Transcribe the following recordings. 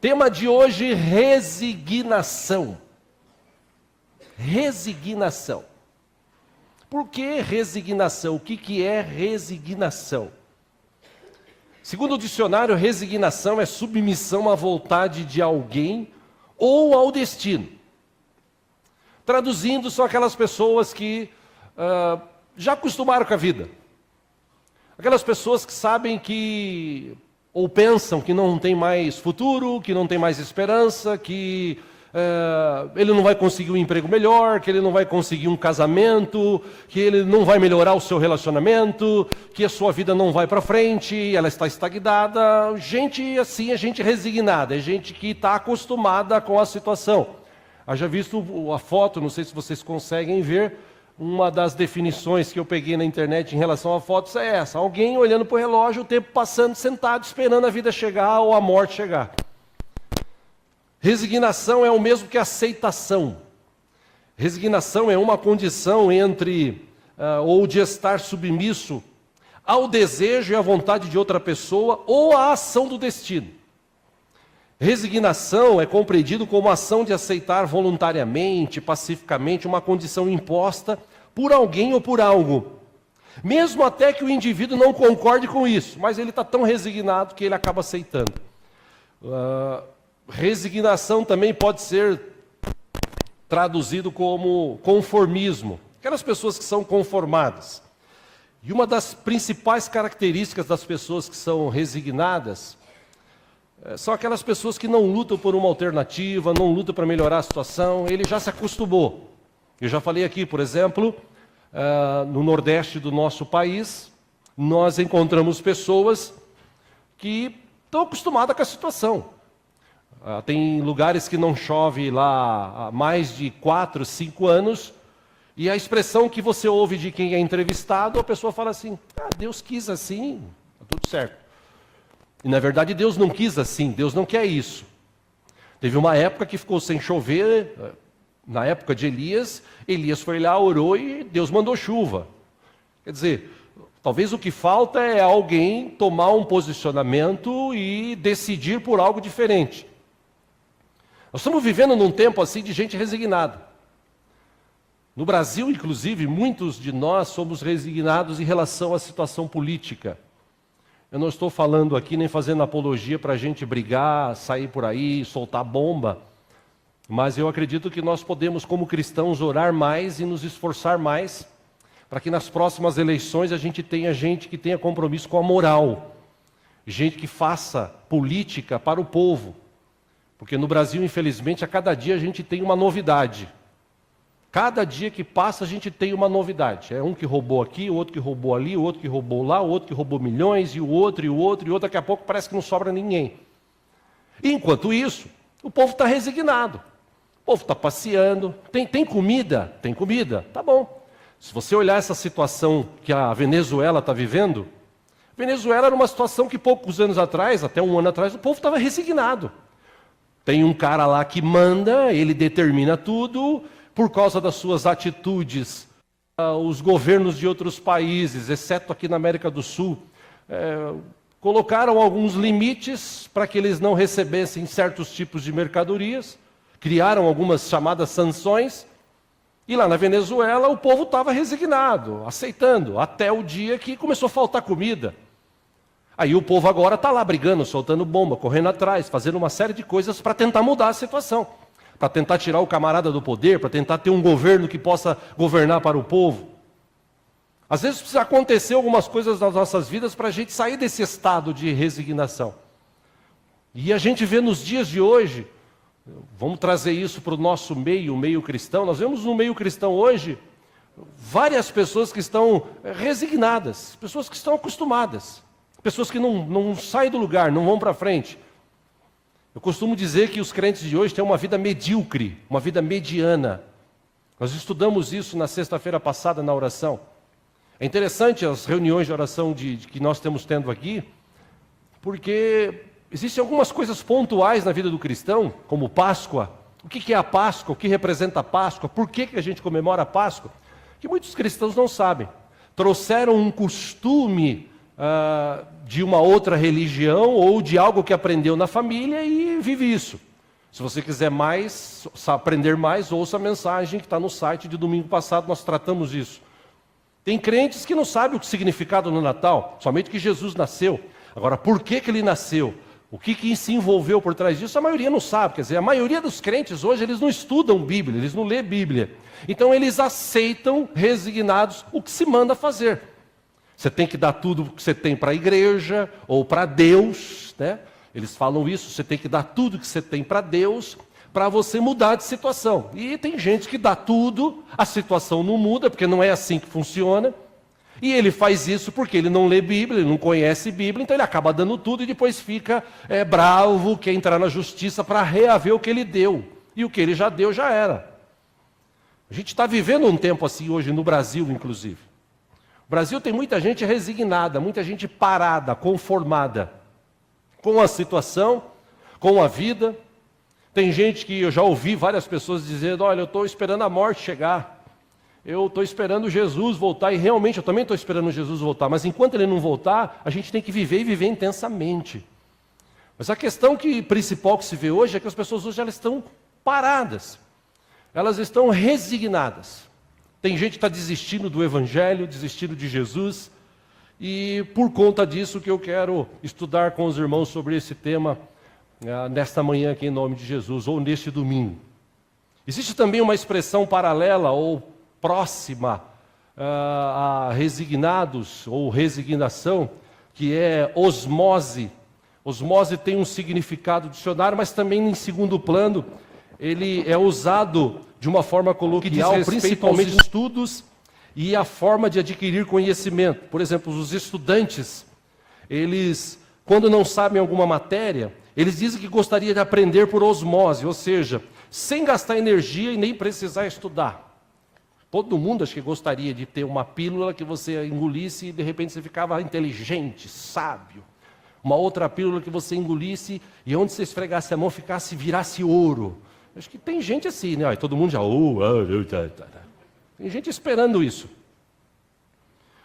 Tema de hoje, resignação. Resignação. Por que resignação? O que é resignação? Segundo o dicionário, resignação é submissão à vontade de alguém ou ao destino. Traduzindo, são aquelas pessoas que já acostumaram com a vida. Aquelas pessoas que sabem que, ou pensam que não tem mais futuro, que não tem mais esperança, que ele não vai conseguir um emprego melhor, que ele não vai conseguir um casamento, que ele não vai melhorar o seu relacionamento, que a sua vida não vai para frente, ela está estagnada. Gente assim é gente resignada, é gente que está acostumada com a situação. Haja visto a foto, não sei se vocês conseguem ver, uma das definições que eu peguei na internet em relação a fotos é essa: alguém olhando para o relógio, o tempo passando, sentado, esperando a vida chegar ou a morte chegar. Resignação é o mesmo que aceitação. Resignação é uma condição entre, ou de estar submisso ao desejo e à vontade de outra pessoa ou à ação do destino. Resignação é compreendido como a ação de aceitar voluntariamente, pacificamente, uma condição imposta por alguém ou por algo. Mesmo até que o indivíduo não concorde com isso, mas ele está tão resignado que ele acaba aceitando. Resignação também pode ser traduzido como conformismo. Aquelas pessoas que são conformadas. E uma das principais características das pessoas que são resignadas são aquelas pessoas que não lutam por uma alternativa, não lutam para melhorar a situação, ele já se acostumou. Eu já falei aqui, por exemplo, no Nordeste do nosso país, nós encontramos pessoas que estão acostumadas com a situação. Tem lugares que não chove lá há mais de 4, 5 anos, e a expressão que você ouve de quem é entrevistado, a pessoa fala assim: Deus quis assim, está tudo certo. E na verdade Deus não quis assim, Deus não quer isso. Teve uma época que ficou sem chover, na época de Elias, Elias foi lá, orou e Deus mandou chuva. Quer dizer, talvez o que falta é alguém tomar um posicionamento e decidir por algo diferente. Nós estamos vivendo num tempo assim de gente resignada. No Brasil, inclusive, muitos de nós somos resignados em relação à situação política. Eu não estou falando aqui nem fazendo apologia para a gente brigar, sair por aí, soltar bomba, mas eu acredito que nós podemos, como cristãos, orar mais e nos esforçar mais para que nas próximas eleições a gente tenha gente que tenha compromisso com a moral, gente que faça política para o povo, porque no Brasil, infelizmente, a cada dia a gente tem uma novidade. Cada dia que passa a gente tem uma novidade. É um que roubou aqui, o outro que roubou ali, o outro que roubou lá, o outro que roubou milhões, e o outro, daqui a pouco parece que não sobra ninguém. E enquanto isso, o povo está resignado. O povo está passeando. Tem comida? Tem comida. Tá bom. Se você olhar essa situação que a Venezuela está vivendo, Venezuela era uma situação que poucos anos atrás, até um ano atrás, o povo estava resignado. Tem um cara lá que manda, ele determina tudo. Por causa das suas atitudes, os governos de outros países, exceto aqui na América do Sul, colocaram alguns limites para que eles não recebessem certos tipos de mercadorias, criaram algumas chamadas sanções, e lá na Venezuela o povo estava resignado, aceitando, até o dia que começou a faltar comida. Aí o povo agora está lá brigando, soltando bomba, correndo atrás, fazendo uma série de coisas para tentar mudar a situação. Para tentar tirar o camarada do poder, para tentar ter um governo que possa governar para o povo. Às vezes precisa acontecer algumas coisas nas nossas vidas para a gente sair desse estado de resignação. E a gente vê nos dias de hoje, vamos trazer isso para o nosso meio, o meio cristão, nós vemos no meio cristão hoje, várias pessoas que estão resignadas, pessoas que estão acostumadas, pessoas que não saem do lugar, não vão para frente. Eu costumo dizer que os crentes de hoje têm uma vida medíocre, uma vida mediana. Nós estudamos isso na sexta-feira passada na oração. É interessante as reuniões de oração que nós estamos tendo aqui, porque existem algumas coisas pontuais na vida do cristão, como Páscoa. O que é a Páscoa? O que representa a Páscoa? Por que a gente comemora a Páscoa? Que muitos cristãos não sabem. Trouxeram um costume de uma outra religião ou de algo que aprendeu na família e você vive isso. Se você quiser mais, aprender mais, ouça a mensagem que está no site de domingo passado, nós tratamos isso. Tem crentes que não sabem o significado do Natal, somente que Jesus nasceu. Agora, por que ele nasceu? O que se envolveu por trás disso? A maioria não sabe. Quer dizer, a maioria dos crentes hoje, eles não estudam Bíblia, eles não lêem Bíblia. Então, eles aceitam, resignados, o que se manda fazer. Você tem que dar tudo o que você tem para a igreja, ou para Deus, né? Eles falam isso, você tem que dar tudo que você tem para Deus, para você mudar de situação. E tem gente que dá tudo, a situação não muda, porque não é assim que funciona. E ele faz isso porque ele não lê Bíblia, ele não conhece Bíblia, então ele acaba dando tudo e depois fica bravo, quer entrar na justiça para reaver o que ele deu. E o que ele já deu já era. A gente está vivendo um tempo assim hoje no Brasil, inclusive. O Brasil tem muita gente resignada, muita gente parada, conformada com a situação, com a vida. Tem gente que eu já ouvi várias pessoas dizendo, olha, eu estou esperando a morte chegar, eu estou esperando Jesus voltar, e realmente eu também estou esperando Jesus voltar, mas enquanto ele não voltar, a gente tem que viver e viver intensamente. Mas a questão principal que se vê hoje é que as pessoas hoje elas estão paradas, elas estão resignadas. Tem gente que está desistindo do Evangelho, desistindo de Jesus, e por conta disso que eu quero estudar com os irmãos sobre esse tema nesta manhã aqui em nome de Jesus, ou neste domingo. Existe também uma expressão paralela ou próxima a resignados ou resignação, que é osmose. Osmose tem um significado dicionário, mas também em segundo plano, ele é usado de uma forma coloquial, principalmente em estudos e a forma de adquirir conhecimento. Por exemplo, os estudantes, eles, quando não sabem alguma matéria, eles dizem que gostaria de aprender por osmose, ou seja, sem gastar energia e nem precisar estudar. Todo mundo acho que gostaria de ter uma pílula que você engolisse e de repente você ficava inteligente, sábio. Uma outra pílula que você engolisse e onde você esfregasse a mão virasse ouro. Acho que tem gente assim, né? Todo mundo já... Tem gente esperando isso.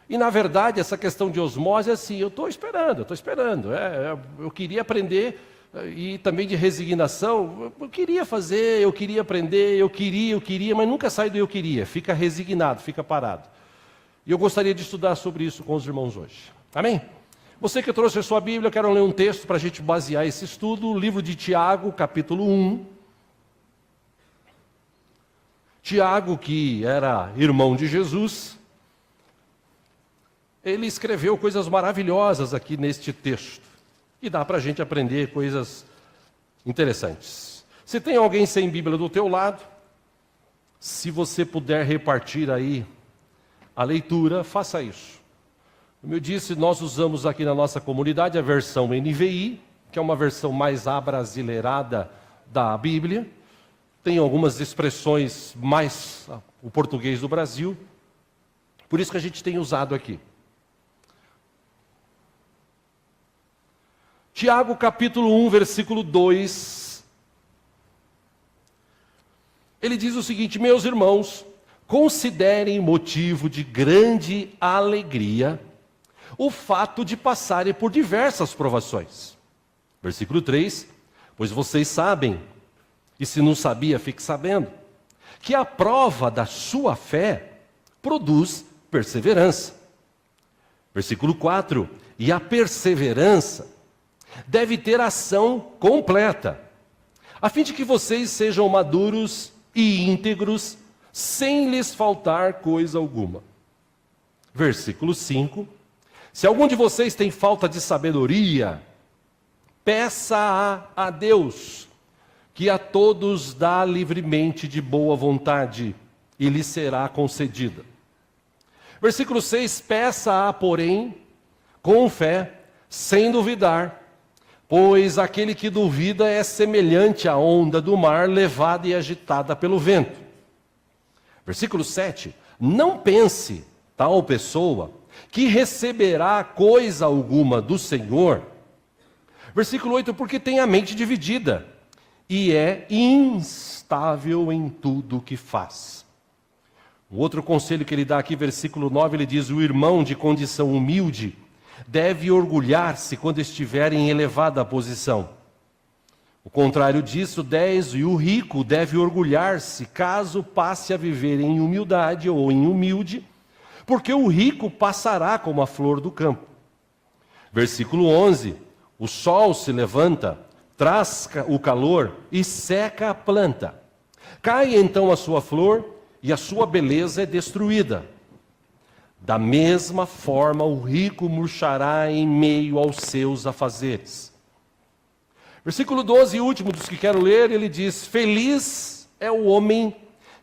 E na verdade essa questão de osmose é assim, eu estou esperando. Eu queria aprender, e também de resignação, eu queria fazer, eu queria aprender, eu queria, mas nunca sai do eu queria, fica resignado, fica parado. E eu gostaria de estudar sobre isso com os irmãos hoje. Amém? Você que trouxe a sua Bíblia, eu quero ler um texto para a gente basear esse estudo, o livro de Tiago, capítulo 1. Tiago, que era irmão de Jesus, ele escreveu coisas maravilhosas aqui neste texto. E dá para a gente aprender coisas interessantes. Se tem alguém sem Bíblia do teu lado, se você puder repartir aí a leitura, faça isso. Como eu disse, nós usamos aqui na nossa comunidade a versão NVI, que é uma versão mais abrasileirada da Bíblia. Tem algumas expressões mais o português do Brasil. Por isso que a gente tem usado aqui. Tiago capítulo 1, versículo 2. Ele diz o seguinte: meus irmãos, considerem motivo de grande alegria o fato de passarem por diversas provações. Versículo 3. Pois vocês sabem, e se não sabia, fique sabendo, que a prova da sua fé produz perseverança. Versículo 4. E a perseverança deve ter ação completa, a fim de que vocês sejam maduros e íntegros, sem lhes faltar coisa alguma. Versículo 5. Se algum de vocês tem falta de sabedoria, peça a Deus, que a todos dá livremente de boa vontade, e lhe será concedida. Versículo 6. Peça-a, porém, com fé, sem duvidar, pois aquele que duvida é semelhante à onda do mar, levada e agitada pelo vento. Versículo 7. Não pense tal pessoa que receberá coisa alguma do Senhor. Versículo 8. Porque tem a mente dividida e é instável em tudo o que faz. Um outro conselho que ele dá aqui, versículo 9, ele diz: o irmão de condição humilde deve orgulhar-se quando estiver em elevada posição. O contrário disso, 10, e o rico deve orgulhar-se caso passe a viver em humildade ou em humilde, porque o rico passará como a flor do campo. Versículo 11, o sol se levanta, traz o calor e seca a planta. Cai então a sua flor e a sua beleza é destruída. Da mesma forma, o rico murchará em meio aos seus afazeres. Versículo 12, e último dos que quero ler, ele diz: feliz é o homem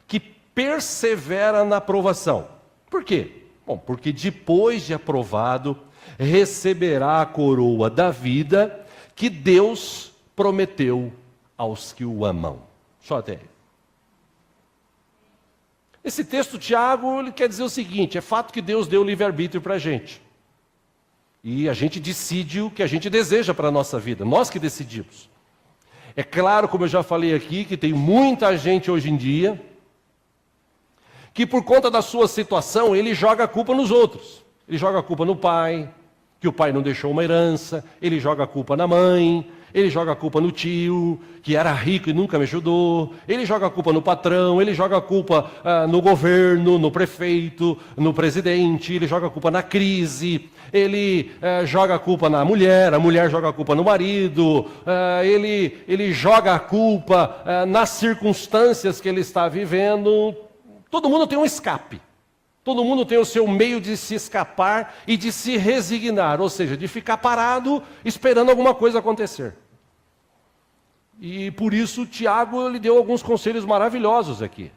que persevera na provação. Por quê? Bom, porque depois de aprovado, receberá a coroa da vida que Deus prometeu aos que o amam. Só até aí. Esse texto, Tiago, ele quer dizer o seguinte: é fato que Deus deu livre-arbítrio para a gente. E a gente decide o que a gente deseja para a nossa vida, nós que decidimos. É claro, como eu já falei aqui, que tem muita gente hoje em dia que por conta da sua situação, ele joga a culpa nos outros. Ele joga a culpa no pai, que o pai não deixou uma herança, ele joga a culpa na mãe, ele joga a culpa no tio, que era rico e nunca me ajudou, ele joga a culpa no patrão, ele joga a culpa no governo, no prefeito, no presidente, ele joga a culpa na crise, ele joga a culpa na mulher, a mulher joga a culpa no marido, ele joga a culpa nas circunstâncias que ele está vivendo. Todo mundo tem um escape. Todo mundo tem o seu meio de se escapar e de se resignar, ou seja, de ficar parado esperando alguma coisa acontecer. E por isso Tiago lhe deu alguns conselhos maravilhosos aqui.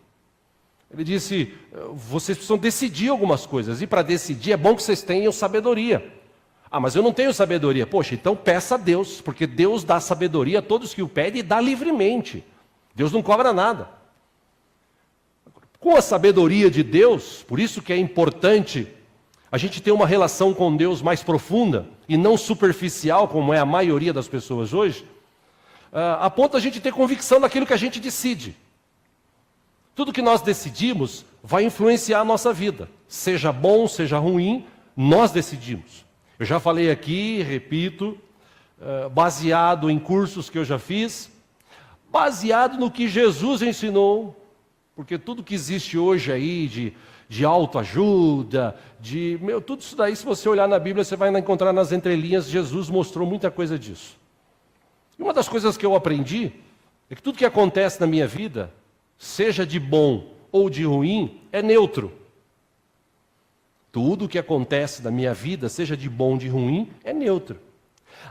Ele disse: vocês precisam decidir algumas coisas, e para decidir é bom que vocês tenham sabedoria. Ah, mas eu não tenho sabedoria. Poxa, então peça a Deus, porque Deus dá sabedoria a todos que o pedem e dá livremente. Deus não cobra nada. Com a sabedoria de Deus, por isso que é importante a gente ter uma relação com Deus mais profunda e não superficial, como é a maioria das pessoas hoje, a ponto a gente ter convicção daquilo que a gente decide. Tudo que nós decidimos vai influenciar a nossa vida, seja bom, seja ruim, nós decidimos. Eu já falei aqui, repito, baseado em cursos que eu já fiz, baseado no que Jesus ensinou. Porque tudo que existe hoje aí de autoajuda, tudo isso daí, se você olhar na Bíblia, você vai encontrar nas entrelinhas, Jesus mostrou muita coisa disso. E uma das coisas que eu aprendi é que tudo que acontece na minha vida, seja de bom ou de ruim, é neutro. Tudo que acontece na minha vida, seja de bom ou de ruim, é neutro.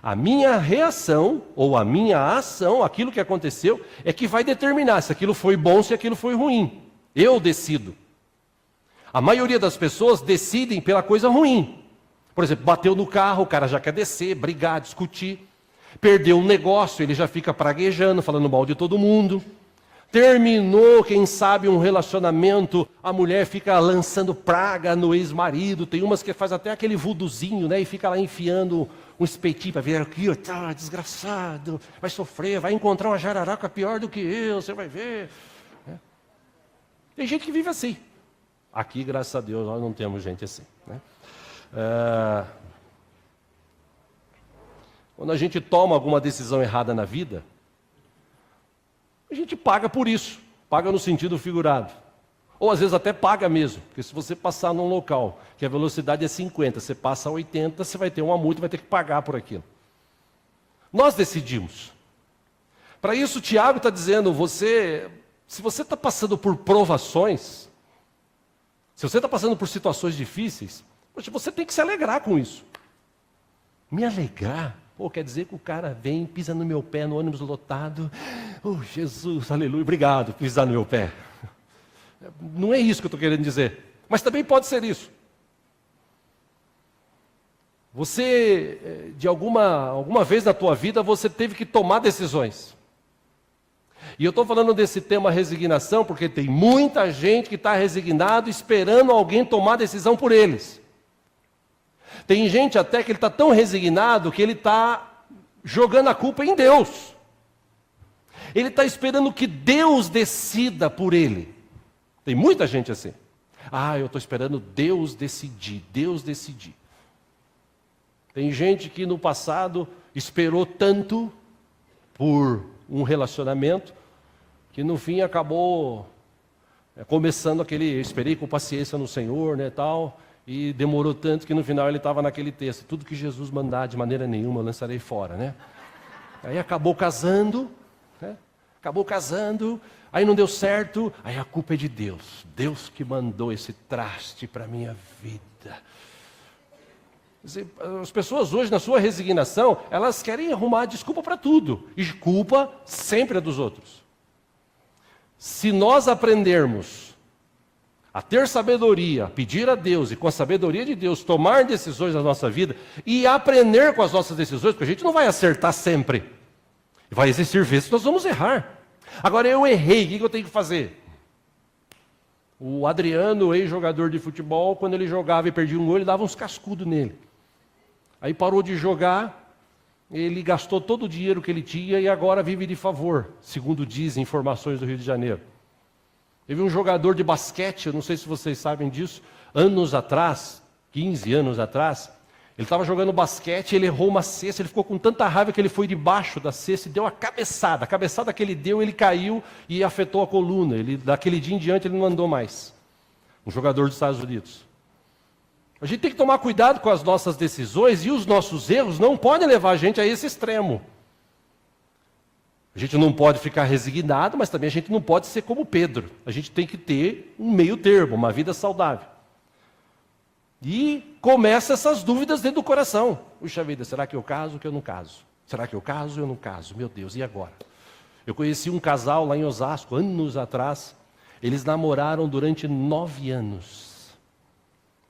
A minha reação, ou a minha ação, aquilo que aconteceu, é que vai determinar se aquilo foi bom, se aquilo foi ruim. Eu decido. A maioria das pessoas decidem pela coisa ruim. Por exemplo, bateu no carro, o cara já quer descer, brigar, discutir. Perdeu um negócio, ele já fica praguejando, falando mal de todo mundo. Terminou, quem sabe, um relacionamento, a mulher fica lançando praga no ex-marido. Tem umas que faz até aquele vuduzinho, né? E fica lá enfiando um espetinho para ver aqui, tá, desgraçado, vai sofrer, vai encontrar uma jararaca pior do que eu, você vai ver. Tem gente que vive assim. Aqui, graças a Deus, nós não temos gente assim. Né? Quando a gente toma alguma decisão errada na vida, a gente paga por isso, paga no sentido figurado. Ou às vezes até paga mesmo, porque se você passar num local que a velocidade é 50, você passa a 80, você vai ter uma multa e vai ter que pagar por aquilo. Nós decidimos. Para isso, Tiago está dizendo, se você está passando por provações, se você está passando por situações difíceis, poxa, você tem que se alegrar com isso. Me alegrar? Pô, quer dizer que o cara vem, pisa no meu pé no ônibus lotado. Oh, Jesus, aleluia, obrigado por pisar no meu pé. Não é isso que eu estou querendo dizer. Mas também pode ser isso. Você, de alguma vez na tua vida, você teve que tomar decisões. E eu estou falando desse tema resignação, porque tem muita gente que está resignado, esperando alguém tomar decisão por eles. Tem gente até que ele está tão resignado que ele está jogando a culpa em Deus. Ele está esperando que Deus decida por ele. Tem muita gente assim. Eu estou esperando Deus decidir, Deus decidir. Tem gente que no passado esperou tanto por um relacionamento que no fim acabou começando aquele, eu esperei com paciência no Senhor, né, tal, e demorou tanto que no final ele estava naquele texto, tudo que Jesus mandar de maneira nenhuma eu lançarei fora, né? Aí acabou casando, né? Acabou casando, aí não deu certo, aí a culpa é de Deus. Deus que mandou esse traste para a minha vida. As pessoas hoje, na sua resignação, elas querem arrumar desculpa para tudo. E culpa sempre é dos outros. Se nós aprendermos a ter sabedoria, pedir a Deus e com a sabedoria de Deus tomar decisões na nossa vida e aprender com as nossas decisões, porque a gente não vai acertar sempre. Vai existir vezes que nós vamos errar. Agora eu errei, o que eu tenho que fazer? O Adriano, ex-jogador de futebol, quando ele jogava e perdia um gol, ele dava uns cascudos nele. Aí parou de jogar, ele gastou todo o dinheiro que ele tinha e agora vive de favor, segundo dizem informações do Rio de Janeiro. Teve um jogador de basquete, eu não sei se vocês sabem disso, anos atrás, 15 anos atrás, ele estava jogando basquete, ele errou uma cesta, ele ficou com tanta raiva que ele foi debaixo da cesta e deu a cabeçada. A cabeçada que ele deu, ele caiu e afetou a coluna. Daquele dia em diante ele não andou mais. Um jogador dos Estados Unidos. A gente tem que tomar cuidado com as nossas decisões e os nossos erros não podem levar a gente a esse extremo. A gente não pode ficar resignado, mas também a gente não pode ser como Pedro. A gente tem que ter um meio termo, uma vida saudável. E começa essas dúvidas dentro do coração. Puxa vida, será que eu caso ou que eu não caso? Será que eu caso ou eu não caso? Meu Deus, e agora? Eu conheci um casal lá em Osasco, anos atrás. Eles namoraram durante 9 anos.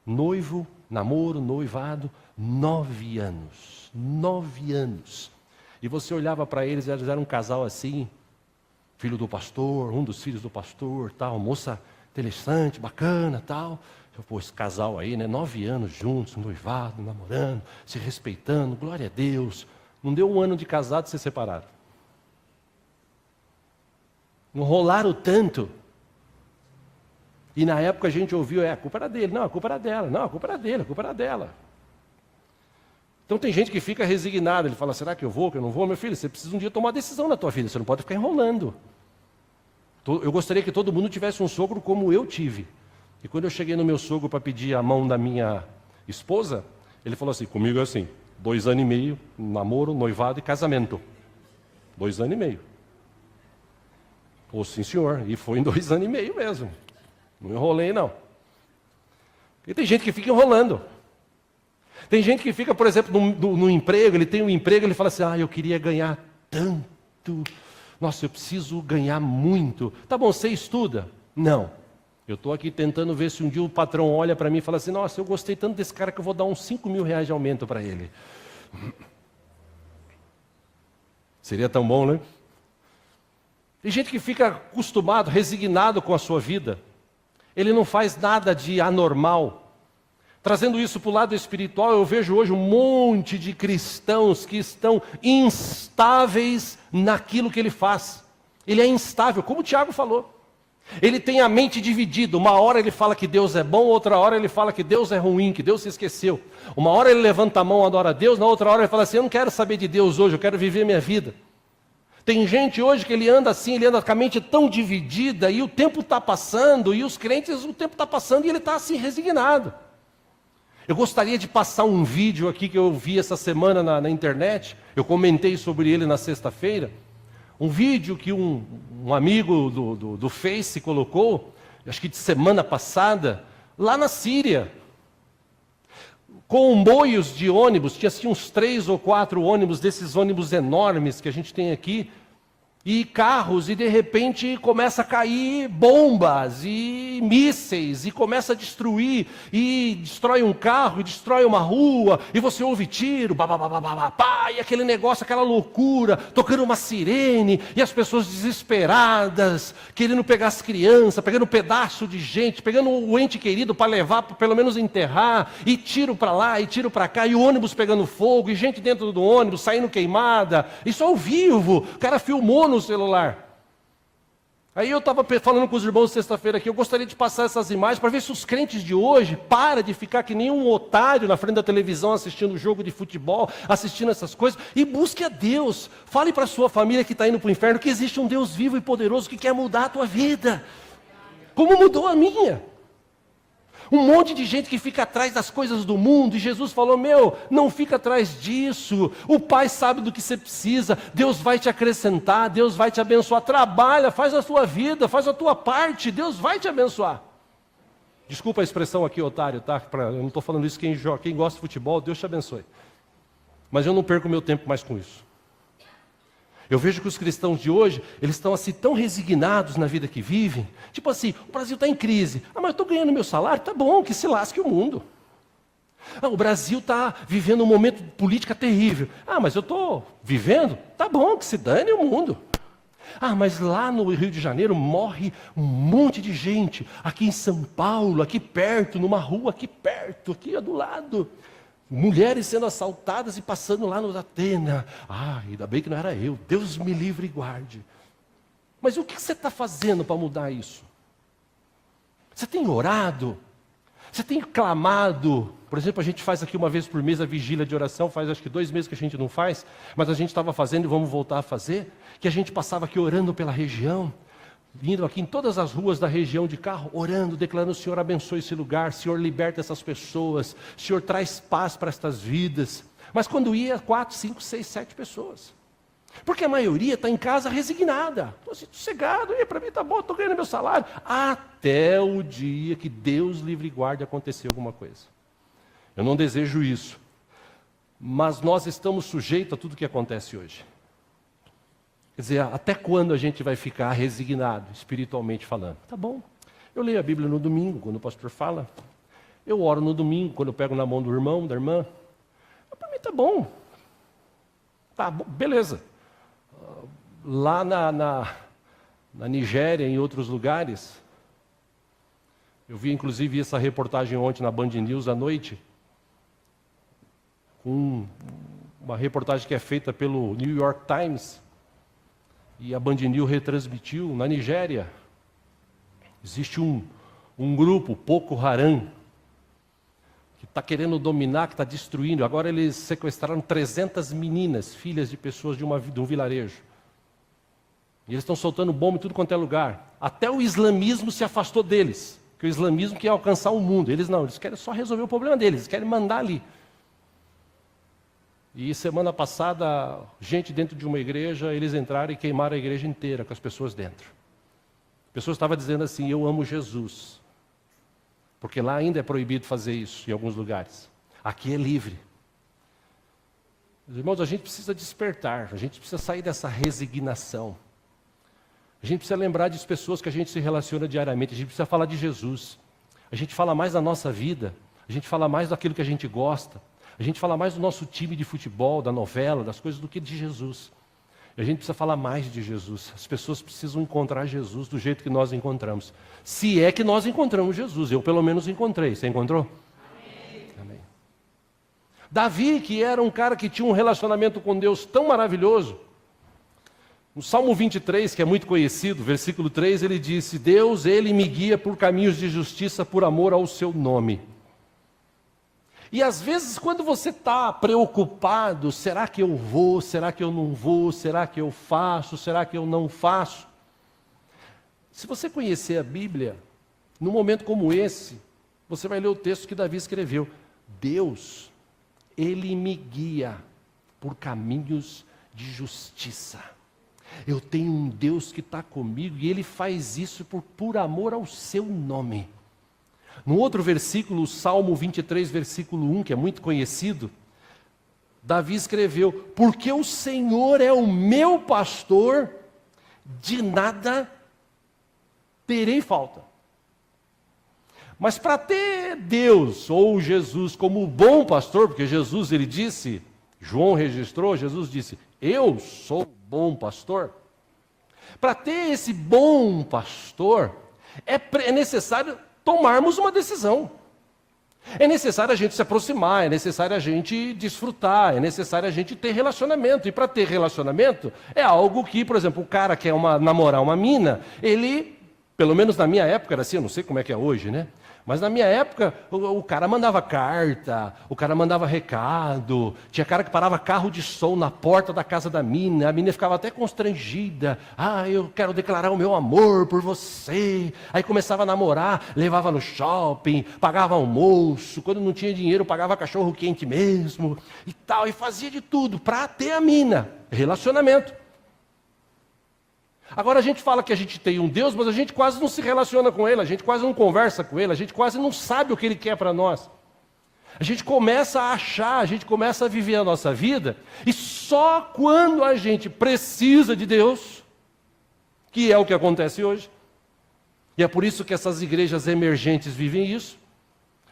Noivo, namoro, noivado, 9 anos. 9 anos. E você olhava para eles, eles eram um casal assim, filho do pastor, um dos filhos do pastor, tal, moça interessante, bacana, tal. Pô, esse casal aí, né, 9 anos juntos, noivado, namorando, se respeitando, glória a Deus. Não deu um ano de casado e ser separado. Não rolaram tanto. E na época a gente ouviu, a culpa era dele, não, a culpa era dela, não, a culpa era dele, a culpa era dela. Então tem gente que fica resignada, ele fala, será que eu vou, que eu não vou? Meu filho, você precisa um dia tomar uma decisão na tua vida, você não pode ficar enrolando. Eu gostaria que todo mundo tivesse um sogro como eu tive. E quando eu cheguei no meu sogro para pedir a mão da minha esposa, ele falou assim, comigo é assim, 2 anos e meio, namoro, noivado e casamento. 2 anos e meio. Pô, sim senhor, e foi em 2 anos e meio mesmo. Não enrolei não. E tem gente que fica enrolando. Tem gente que fica, por exemplo, no emprego, ele tem um emprego, ele fala assim, eu queria ganhar tanto. Nossa, eu preciso ganhar muito. Tá bom, você estuda? Não. Eu estou aqui tentando ver se um dia o patrão olha para mim e fala assim, nossa, eu gostei tanto desse cara que eu vou dar uns 5 mil reais de aumento para ele. Seria tão bom, né? Tem gente que fica acostumado, resignado com a sua vida. Ele não faz nada de anormal. Trazendo isso para o lado espiritual, eu vejo hoje um monte de cristãos que estão instáveis naquilo que ele faz. Ele é instável, como o Tiago falou. Ele tem a mente dividida, uma hora ele fala que Deus é bom, outra hora ele fala que Deus é ruim, que Deus se esqueceu. Uma hora ele levanta a mão, adora a Deus, na outra hora ele fala assim, eu não quero saber de Deus hoje, eu quero viver minha vida. Tem gente hoje que ele anda assim, ele anda com a mente tão dividida, e o tempo está passando, e os crentes, o tempo está passando, e ele está assim, resignado. Eu gostaria de passar um vídeo aqui que eu vi essa semana na internet, eu comentei sobre ele na sexta-feira, um vídeo que um amigo do Face colocou, acho que de semana passada, lá na Síria. Comboios de ônibus, tinha assim uns 3 ou 4 ônibus, desses ônibus enormes que a gente tem aqui, e carros, e de repente começa a cair bombas e mísseis, e começa a destruir, e destrói um carro, e destrói uma rua, e você ouve tiro, pá, e aquele negócio, aquela loucura, tocando uma sirene, e as pessoas desesperadas, querendo pegar as crianças, pegando um pedaço de gente, pegando o ente querido para levar, para pelo menos enterrar, e tiro para lá, e tiro para cá, e o ônibus pegando fogo, e gente dentro do ônibus saindo queimada, isso ao vivo, o cara filmou no celular. Aí eu estava falando com os irmãos sexta-feira aqui, eu gostaria de passar essas imagens para ver se os crentes de hoje param de ficar que nem um otário na frente da televisão assistindo jogo de futebol, assistindo essas coisas, e busque a Deus. Fale para a sua família que está indo para o inferno que existe um Deus vivo e poderoso que quer mudar a tua vida, como mudou a minha. Um monte de gente que fica atrás das coisas do mundo, e Jesus falou, não fica atrás disso, o Pai sabe do que você precisa, Deus vai te acrescentar, Deus vai te abençoar, trabalha, faz a tua vida, faz a tua parte, Deus vai te abençoar. Desculpa a expressão aqui, otário, tá? Eu não estou falando isso, quem gosta de futebol, Deus te abençoe. Mas eu não perco meu tempo mais com isso. Eu vejo que os cristãos de hoje, eles estão assim tão resignados na vida que vivem. Tipo assim, o Brasil está em crise. Mas eu estou ganhando meu salário, tá bom, que se lasque o mundo. O Brasil está vivendo um momento de política terrível. Mas eu estou vivendo, tá bom, que se dane o mundo. Mas lá no Rio de Janeiro morre um monte de gente. Aqui em São Paulo, aqui perto, numa rua aqui perto, aqui do lado. Mulheres sendo assaltadas e passando lá no Atena. Ainda bem que não era eu. Deus me livre e guarde. Mas o que você está fazendo para mudar isso? Você tem orado? Você tem clamado? Por exemplo, a gente faz aqui uma vez por mês a vigília de oração. Faz acho que 2 meses que a gente não faz. Mas a gente estava fazendo e vamos voltar a fazer. Que a gente passava aqui orando pela região. Vindo aqui em todas as ruas da região de carro, orando, declarando, Senhor abençoe esse lugar, Senhor liberta essas pessoas, Senhor traz paz para estas vidas. Mas quando ia 4, 5, 6, 7 pessoas. Porque a maioria está em casa resignada. Estou assim, sossegado, para mim está bom, estou ganhando meu salário. Até o dia que Deus livre e guarde acontecer alguma coisa. Eu não desejo isso. Mas nós estamos sujeitos a tudo que acontece hoje. Quer dizer, até quando a gente vai ficar resignado, espiritualmente falando? Tá bom, eu leio a Bíblia no domingo, quando o pastor fala. Eu oro no domingo, quando eu pego na mão do irmão, da irmã. Para mim tá bom. Tá bom, beleza. Lá na Nigéria, em outros lugares, eu vi inclusive essa reportagem ontem na Band News à noite, com uma reportagem que é feita pelo New York Times, e a Band News retransmitiu. Na Nigéria, existe um grupo, Boko Haram, que está querendo dominar, que está destruindo. Agora eles sequestraram 300 meninas, filhas de pessoas de um vilarejo. E eles estão soltando bomba em tudo quanto é lugar. Até o islamismo se afastou deles, porque o islamismo quer alcançar o mundo. Eles não, eles querem só resolver o problema deles, eles querem mandar ali. E semana passada, gente dentro de uma igreja, eles entraram e queimaram a igreja inteira, com as pessoas dentro. A pessoa estava dizendo assim, eu amo Jesus. Porque lá ainda é proibido fazer isso, em alguns lugares. Aqui é livre. Meus irmãos, a gente precisa despertar, a gente precisa sair dessa resignação. A gente precisa lembrar das pessoas que a gente se relaciona diariamente, a gente precisa falar de Jesus. A gente fala mais da nossa vida, a gente fala mais daquilo que a gente gosta. A gente fala mais do nosso time de futebol, da novela, das coisas, do que de Jesus. E a gente precisa falar mais de Jesus. As pessoas precisam encontrar Jesus do jeito que nós encontramos. Se é que nós encontramos Jesus. Eu pelo menos encontrei. Você encontrou? Amém. Amém. Davi, que era um cara que tinha um relacionamento com Deus tão maravilhoso. No Salmo 23, que é muito conhecido, versículo 3, ele disse, Deus, Ele me guia por caminhos de justiça por amor ao seu nome. E às vezes quando você está preocupado, será que eu vou, será que eu não vou, será que eu faço, será que eu não faço? Se você conhecer a Bíblia, num momento como esse, você vai ler o texto que Davi escreveu. Deus, Ele me guia por caminhos de justiça. Eu tenho um Deus que está comigo e Ele faz isso por amor ao seu nome. No outro versículo, o Salmo 23, versículo 1, que é muito conhecido, Davi escreveu, porque o Senhor é o meu pastor, de nada terei falta. Mas para ter Deus ou Jesus como bom pastor, porque Jesus, ele disse, João registrou, Jesus disse, eu sou bom pastor. Para ter esse bom pastor, é necessário tomarmos uma decisão. É necessário a gente se aproximar, é necessário a gente desfrutar, é necessário a gente ter relacionamento. E para ter relacionamento, é algo que, por exemplo, o cara quer namorar uma mina, ele, pelo menos na minha época era assim, eu não sei como é que é hoje, né? Mas na minha época, o cara mandava carta, o cara mandava recado, tinha cara que parava carro de som na porta da casa da mina, a mina ficava até constrangida. Ah, eu quero declarar o meu amor por você. Aí começava a namorar, levava no shopping, pagava almoço, quando não tinha dinheiro pagava cachorro quente mesmo, e tal, e fazia de tudo para ter a mina. Relacionamento. Agora a gente fala que a gente tem um Deus, mas a gente quase não se relaciona com Ele, a gente quase não conversa com Ele, a gente quase não sabe o que Ele quer para nós. A gente começa a achar, a gente começa a viver a nossa vida, e só quando a gente precisa de Deus, que é o que acontece hoje, e é por isso que essas igrejas emergentes vivem isso,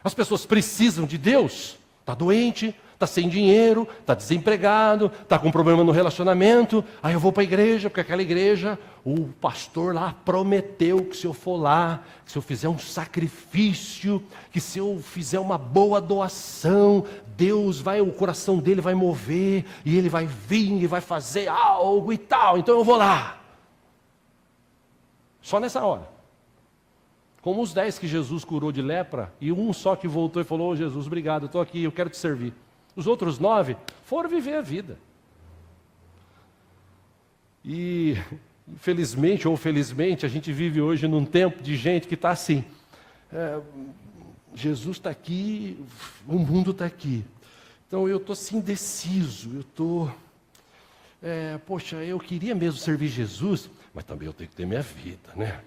as pessoas precisam de Deus, está doente, está sem dinheiro, está desempregado, está com problema no relacionamento, aí eu vou para a igreja, porque aquela igreja, o pastor lá prometeu que se eu for lá, que se eu fizer um sacrifício, que se eu fizer uma boa doação, Deus vai, o coração dele vai mover, e ele vai vir e vai fazer algo e tal, então eu vou lá. Só nessa hora. Como os 10 que Jesus curou de lepra, e um só que voltou e falou, Jesus, obrigado, eu estou aqui, eu quero te servir. Os outros 9 foram viver a vida. E, infelizmente ou felizmente, a gente vive hoje num tempo de gente que está assim. Jesus está aqui, o mundo está aqui. Então eu estou assim indeciso, eu estou... poxa, eu queria mesmo servir Jesus, mas também eu tenho que ter minha vida, né?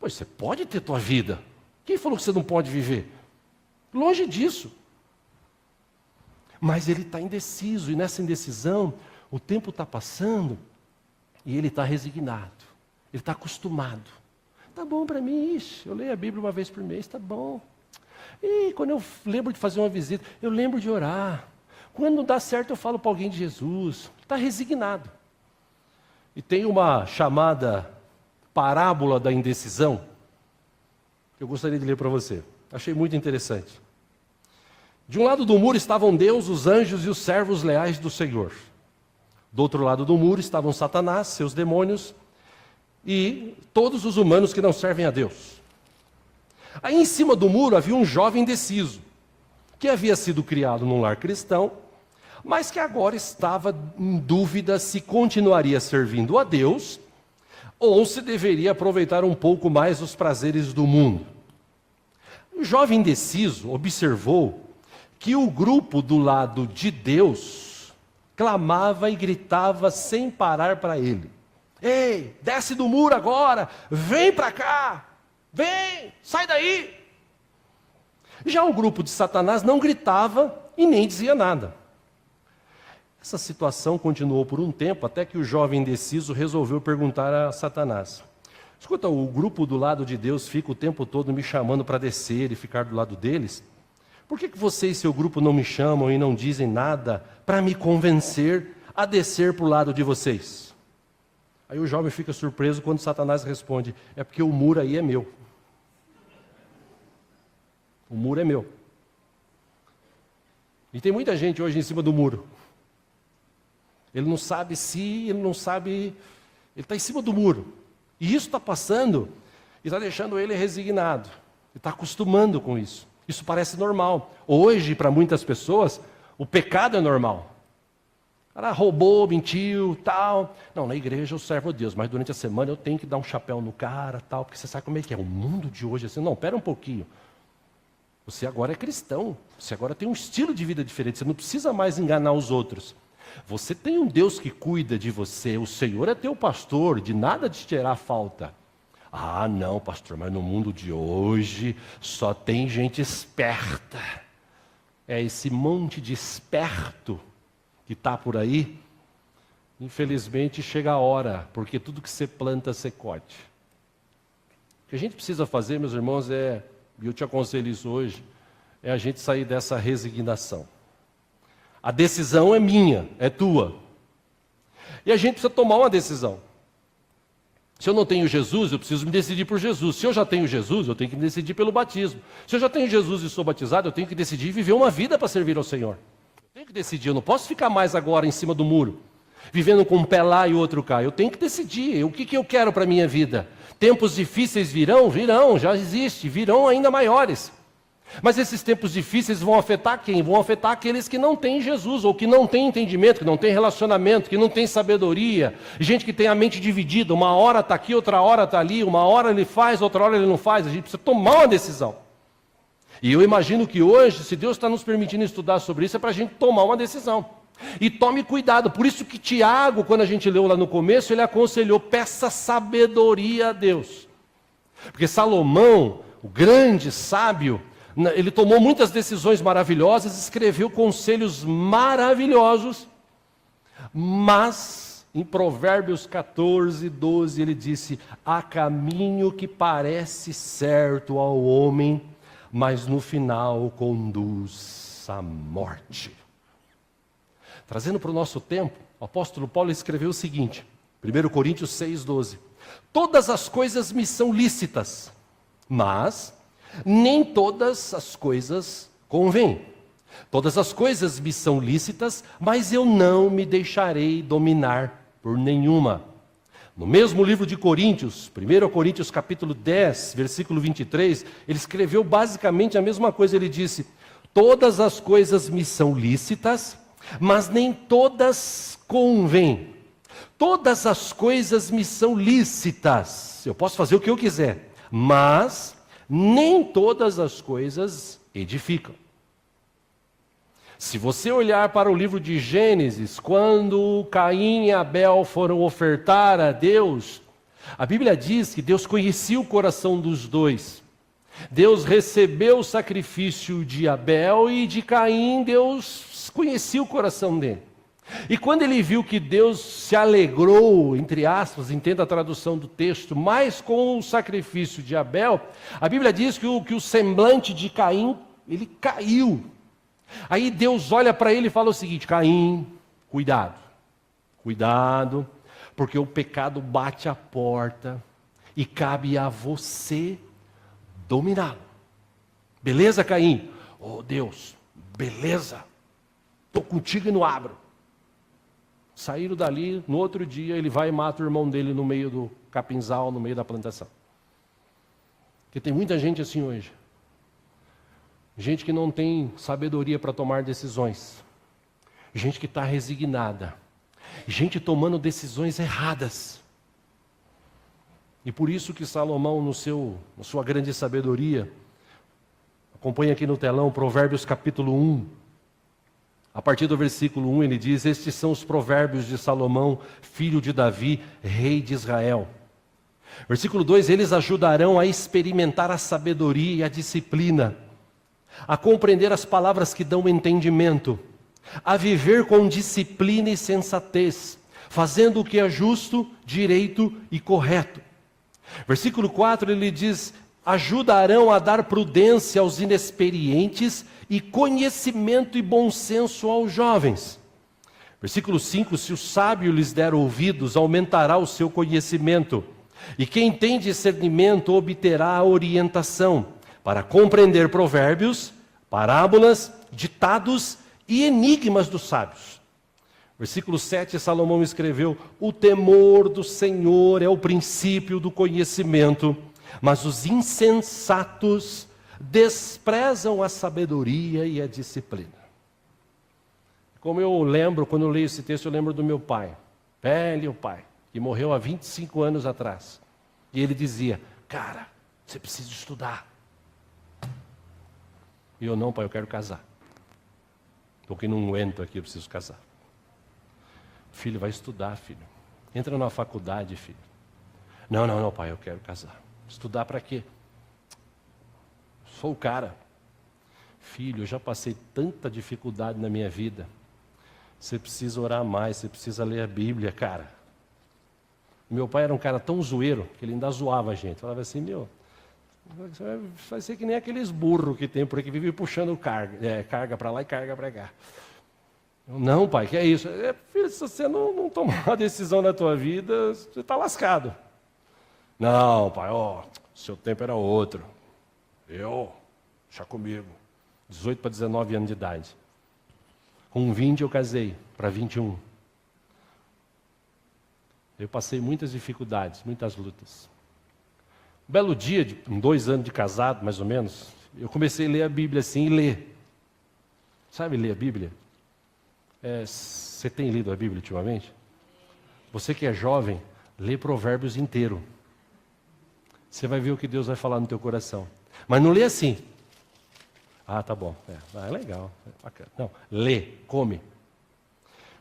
Pois você pode ter tua vida. Quem falou que você não pode viver? Longe disso. Mas ele está indeciso, e nessa indecisão, o tempo está passando, e ele está resignado, ele está acostumado. Está bom para mim isso, eu leio a Bíblia uma vez por mês, está bom. E quando eu lembro de fazer uma visita, eu lembro de orar. Quando não dá certo, eu falo para alguém de Jesus. Está resignado. E tem uma chamada parábola da indecisão, que eu gostaria de ler para você. Achei muito interessante. De um lado do muro estavam Deus, os anjos e os servos leais do Senhor. Do outro lado do muro estavam Satanás, seus demônios, e todos os humanos que não servem a Deus. Aí em cima do muro havia um jovem indeciso, que havia sido criado num lar cristão, mas que agora estava em dúvida se continuaria servindo a Deus, ou se deveria aproveitar um pouco mais os prazeres do mundo. O jovem indeciso observou que o grupo do lado de Deus clamava e gritava sem parar para ele. Ei, desce do muro agora, vem para cá, vem, sai daí. Já o grupo de Satanás não gritava e nem dizia nada. Essa situação continuou por um tempo, até que o jovem indeciso resolveu perguntar a Satanás. Escuta, o grupo do lado de Deus fica o tempo todo me chamando para descer e ficar do lado deles? Por que você e seu grupo não me chamam e não dizem nada para me convencer a descer para o lado de vocês? Aí o jovem fica surpreso quando Satanás responde, é porque o muro aí é meu. O muro é meu. E tem muita gente hoje em cima do muro. Ele não sabe ele está em cima do muro. E isso está passando e está deixando ele resignado. Ele está acostumando com isso. Isso parece normal. Hoje, para muitas pessoas, o pecado é normal. O cara roubou, mentiu, tal. Não, na igreja eu servo a Deus, mas durante a semana eu tenho que dar um chapéu no cara, tal, porque você sabe como é que é. O mundo de hoje é assim. Não, pera um pouquinho. Você agora é cristão. Você agora tem um estilo de vida diferente. Você não precisa mais enganar os outros. Você tem um Deus que cuida de você. O Senhor é teu pastor, de nada te terá falta. Ah, não, pastor, mas no mundo de hoje só tem gente esperta. É esse monte de esperto que está por aí. Infelizmente chega a hora, porque tudo que você planta, você colhe. O que a gente precisa fazer, meus irmãos, e eu te aconselho isso hoje, é a gente sair dessa resignação. A decisão é minha, é tua. E a gente precisa tomar uma decisão. Se eu não tenho Jesus, eu preciso me decidir por Jesus. Se eu já tenho Jesus, eu tenho que me decidir pelo batismo. Se eu já tenho Jesus e sou batizado, eu tenho que decidir viver uma vida para servir ao Senhor. Eu tenho que decidir, eu não posso ficar mais agora em cima do muro, vivendo com um pé lá e outro cá. Eu tenho que decidir o que eu quero para a minha vida. Tempos difíceis virão? Virão, já existe, virão ainda maiores. Mas esses tempos difíceis vão afetar quem? Vão afetar aqueles que não têm Jesus, ou que não têm entendimento, que não têm relacionamento, que não têm sabedoria. Gente que tem a mente dividida, uma hora está aqui, outra hora está ali, uma hora ele faz, outra hora ele não faz. A gente precisa tomar uma decisão. E eu imagino que hoje, se Deus está nos permitindo estudar sobre isso, é para a gente tomar uma decisão. E tome cuidado, por isso que Tiago, quando a gente leu lá no começo, ele aconselhou, peça sabedoria a Deus. Porque Salomão, o grande sábio, ele tomou muitas decisões maravilhosas, escreveu conselhos maravilhosos, mas em Provérbios 14, 12, ele disse, há caminho que parece certo ao homem, mas no final conduz à morte. Trazendo para o nosso tempo, o apóstolo Paulo escreveu o seguinte, 1 Coríntios 6, 12. Todas as coisas me são lícitas, mas nem todas as coisas convêm. Todas as coisas me são lícitas, mas eu não me deixarei dominar por nenhuma. No mesmo livro de Coríntios, 1 Coríntios capítulo 10, versículo 23, ele escreveu basicamente a mesma coisa. Ele disse, todas as coisas me são lícitas, mas nem todas convêm. Todas as coisas me são lícitas. Eu posso fazer o que eu quiser, mas nem todas as coisas edificam. Se você olhar para o livro de Gênesis, quando Caim e Abel foram ofertar a Deus, a Bíblia diz que Deus conhecia o coração dos dois. Deus recebeu o sacrifício de Abel e de Caim, Deus conhecia o coração dele. E quando ele viu que Deus se alegrou, entre aspas, entenda a tradução do texto, mais com o sacrifício de Abel, a Bíblia diz que o semblante de Caim, ele caiu. Aí Deus olha para ele e fala o seguinte, Caim, cuidado, cuidado, porque o pecado bate à porta e cabe a você dominá-lo. Beleza, Caim? Oh Deus, beleza, estou contigo e não abro. Saíram dali, no outro dia ele vai e mata o irmão dele no meio do capinzal, no meio da plantação. Porque tem muita gente assim hoje. Gente que não tem sabedoria para tomar decisões. Gente que está resignada. Gente tomando decisões erradas. E por isso que Salomão, na sua grande sabedoria, acompanha aqui no telão, Provérbios capítulo 1, a partir do versículo 1 ele diz, estes são os provérbios de Salomão, filho de Davi, rei de Israel. Versículo 2, eles ajudarão a experimentar a sabedoria e a disciplina, a compreender as palavras que dão entendimento, a viver com disciplina e sensatez, fazendo o que é justo, direito e correto. Versículo 4 ele diz, ajudarão a dar prudência aos inexperientes e conhecimento e bom senso aos jovens. Versículo 5, se o sábio lhes der ouvidos, aumentará o seu conhecimento, e quem tem discernimento obterá a orientação, para compreender provérbios, parábolas, ditados e enigmas dos sábios. Versículo 7, Salomão escreveu, o temor do Senhor é o princípio do conhecimento, mas os insensatos desprezam a sabedoria e a disciplina. Como eu lembro, quando eu leio esse texto, eu lembro do meu pai, velho pai, que morreu há 25 anos atrás. E ele dizia, cara, você precisa estudar. E eu, não pai, eu quero casar. Porque não aguento aqui, eu preciso casar. Filho, vai estudar, filho. Entra na faculdade, filho. Não, pai, eu quero casar. Estudar para quê? Sou o cara. Filho, eu já passei tanta dificuldade na minha vida. Você precisa orar mais, você precisa ler a Bíblia, cara. Meu pai era um cara tão zoeiro, que ele ainda zoava a gente. Falava assim, você vai ser que nem aqueles burros que tem por aí, que vivem puxando carga para lá e carga para cá. Não, pai, que é isso? Filho, se você não tomar uma decisão na tua vida, você está lascado. Não, pai, seu tempo era outro. Deixa comigo. 18 para 19 anos de idade. Com 20 eu casei, para 21. Eu passei muitas dificuldades, muitas lutas. Um belo dia, em 2 anos de casado, mais ou menos, eu comecei a ler a Bíblia assim e ler. Sabe ler a Bíblia? Você tem lido a Bíblia ultimamente? Você que é jovem, lê Provérbios inteiro. Você vai ver o que Deus vai falar no teu coração. Mas não lê assim. Tá bom. É legal. É bacana. Não, lê, come.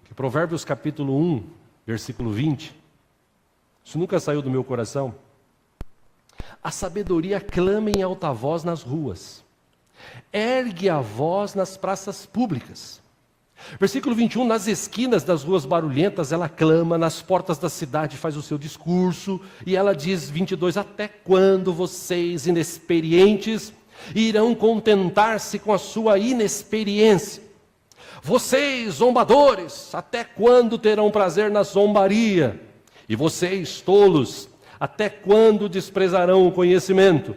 Porque Provérbios capítulo 1, versículo 20. Isso nunca saiu do meu coração. A sabedoria clama em alta voz nas ruas. Ergue a voz nas praças públicas. Versículo 21, nas esquinas das ruas barulhentas ela clama, nas portas da cidade faz o seu discurso, e ela diz, 22, até quando vocês inexperientes irão contentar-se com a sua inexperiência? Vocês, zombadores, até quando terão prazer na zombaria? E vocês, tolos, até quando desprezarão o conhecimento?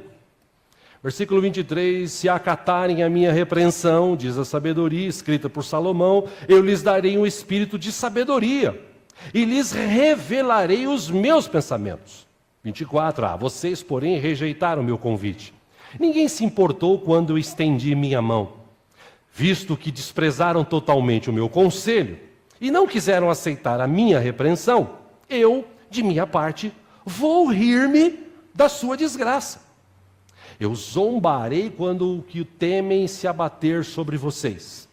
Versículo 23, se acatarem a minha repreensão, diz a sabedoria, escrita por Salomão, eu lhes darei um espírito de sabedoria, e lhes revelarei os meus pensamentos. 24, vocês, porém, rejeitaram meu convite. Ninguém se importou quando eu estendi minha mão, visto que desprezaram totalmente o meu conselho, e não quiseram aceitar a minha repreensão, eu, de minha parte, vou rir-me da sua desgraça. Eu zombarei quando o que temem se abater sobre vocês.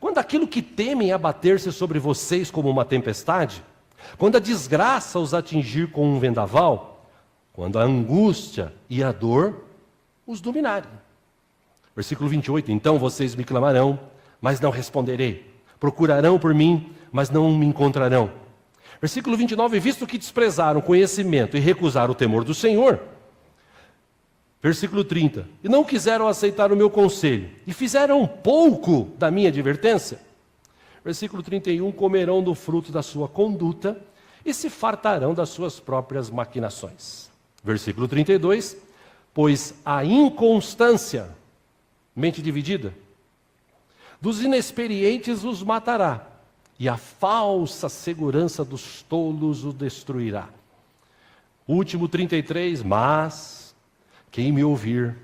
Quando aquilo que temem abater-se sobre vocês como uma tempestade, quando a desgraça os atingir com um vendaval, quando a angústia e a dor os dominarem. Versículo 28, então vocês me clamarão, mas não responderei. Procurarão por mim, mas não me encontrarão. Versículo 29, visto que desprezaram o conhecimento e recusaram o temor do Senhor. Versículo 30, e não quiseram aceitar o meu conselho, e fizeram pouco da minha advertência. Versículo 31, comerão do fruto da sua conduta, e se fartarão das suas próprias maquinações. Versículo 32, pois a inconstância, mente dividida, dos inexperientes os matará, e a falsa segurança dos tolos o destruirá. Último 33, mas quem me ouvir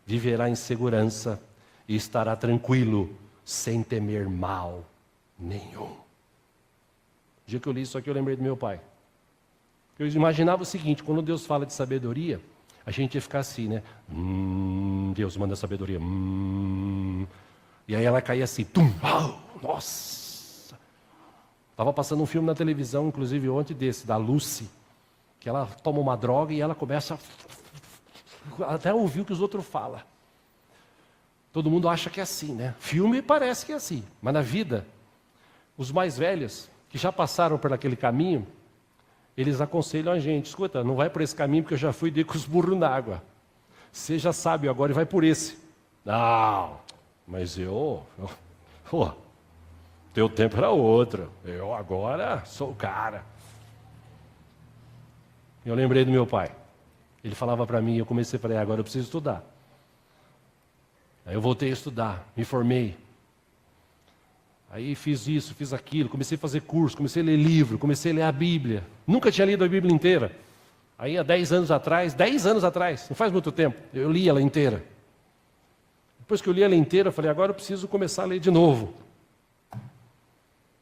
viverá em segurança e estará tranquilo, sem temer mal nenhum. O dia que eu li isso aqui, eu lembrei do meu pai. Eu imaginava o seguinte, quando Deus fala de sabedoria, a gente ia ficar assim, né? Deus manda sabedoria. E aí ela caía assim, nossa! Estava passando um filme na televisão, inclusive ontem desse, da Lucy, que ela toma uma droga e ela começa até ouvir o que os outros falam. Todo mundo acha que é assim, né? Filme parece que é assim, mas na vida, os mais velhos, que já passaram por aquele caminho, eles aconselham a gente, escuta, não vai por esse caminho porque eu já fui de com os burros na água. Seja sábio agora e vai por esse. Não, mas teu tempo era outro, eu agora sou o cara. Eu lembrei do meu pai. Ele falava para mim, eu comecei a falar, agora eu preciso estudar. Aí eu voltei a estudar, me formei. Aí fiz isso, fiz aquilo, comecei a fazer curso, comecei a ler livro, comecei a ler a Bíblia. Nunca tinha lido a Bíblia inteira. Aí há 10 anos atrás, não faz muito tempo, eu li ela inteira. Depois que eu li ela inteira, eu falei, agora eu preciso começar a ler de novo.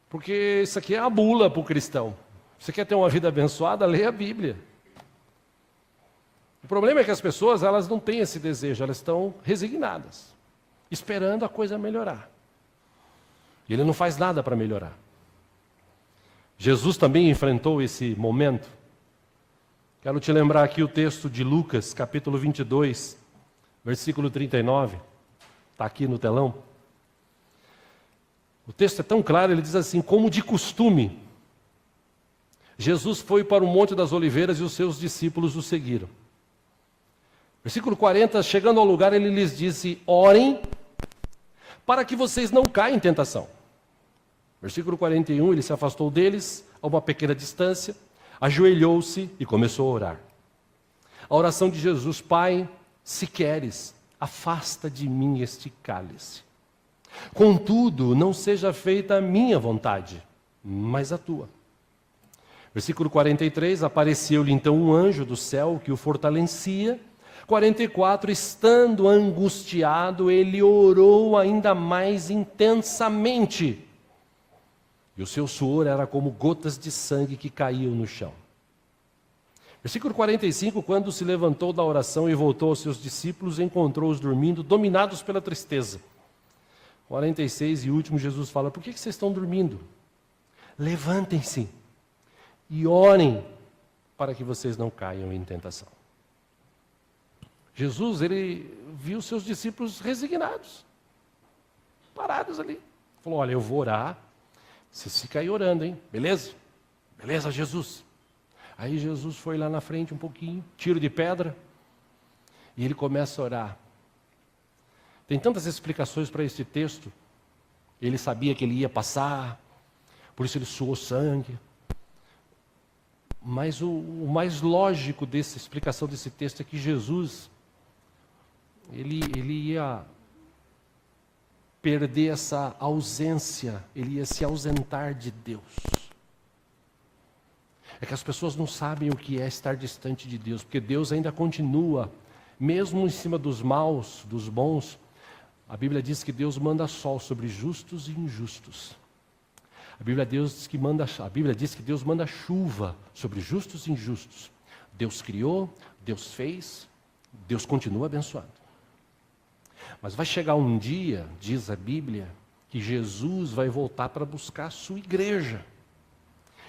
Porque isso aqui é a bula para o cristão. Você quer ter uma vida abençoada? Leia a Bíblia. O problema é que as pessoas, elas não têm esse desejo, elas estão resignadas, esperando a coisa melhorar. E ele não faz nada para melhorar. Jesus também enfrentou esse momento. Quero te lembrar aqui o texto de Lucas, capítulo 22, versículo 39. Está aqui no telão. O texto é tão claro, ele diz assim, como de costume, Jesus foi para o Monte das Oliveiras e os seus discípulos o seguiram. Versículo 40, chegando ao lugar, ele lhes disse, orem para que vocês não caem em tentação. Versículo 41, ele se afastou deles a uma pequena distância, ajoelhou-se e começou a orar. A oração de Jesus: Pai, se queres, afasta de mim este cálice. Contudo, não seja feita a minha vontade, mas a tua. Versículo 43, apareceu-lhe então um anjo do céu que o fortalecia. 44, estando angustiado, ele orou ainda mais intensamente. E o seu suor era como gotas de sangue que caíam no chão. Versículo 45, quando se levantou da oração e voltou aos seus discípulos, encontrou-os dormindo, dominados pela tristeza. 46 e último, Jesus fala: por que vocês estão dormindo? Levantem-se e orem para que vocês não caiam em tentação. Jesus, ele viu seus discípulos resignados, parados ali. Falou: olha, eu vou orar, vocês ficam aí orando, hein? Beleza? Beleza, Jesus. Aí Jesus foi lá na frente um pouquinho, tiro de pedra, e ele começa a orar. Tem tantas explicações para esse texto. Ele sabia que ele ia passar, por isso ele suou sangue. Mas o mais lógico dessa explicação desse texto é que Jesus, ele ia perder essa ausência, ele ia se ausentar de Deus. É que as pessoas não sabem o que é estar distante de Deus, porque Deus ainda continua, mesmo em cima dos maus, dos bons. A Bíblia diz que Deus manda sol sobre justos e injustos. A Bíblia diz que Deus manda chuva sobre justos e injustos. Deus criou, Deus fez, Deus continua abençoando. Mas vai chegar um dia, diz a Bíblia, que Jesus vai voltar para buscar a sua igreja.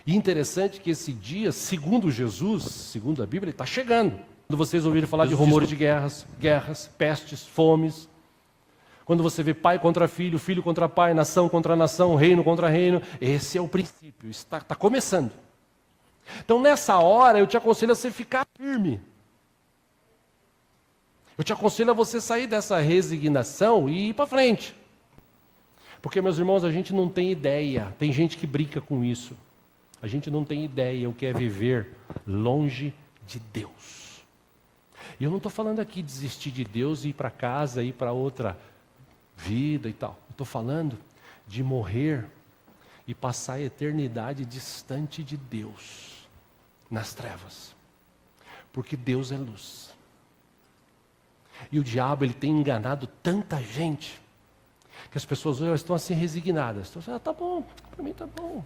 E interessante que esse dia, segundo Jesus, segundo a Bíblia, está chegando. Quando vocês ouvirem falar de rumores de guerras, pestes, fomes, quando você vê pai contra filho, filho contra pai, nação contra nação, reino contra reino, esse é o princípio, está começando. Então nessa hora eu te aconselho a você ficar firme. Eu te aconselho a você sair dessa resignação e ir para frente. Porque, meus irmãos, a gente não tem ideia, tem gente que brinca com isso. A gente não tem ideia o que é viver longe de Deus. E eu não estou falando aqui de desistir de Deus e ir para casa, ir para outra vida e tal. Eu estou falando de morrer e passar a eternidade distante de Deus, nas trevas. Porque Deus é luz. E o diabo, ele tem enganado tanta gente, que as pessoas hoje estão assim resignadas. Estão assim: tá bom, para mim tá bom,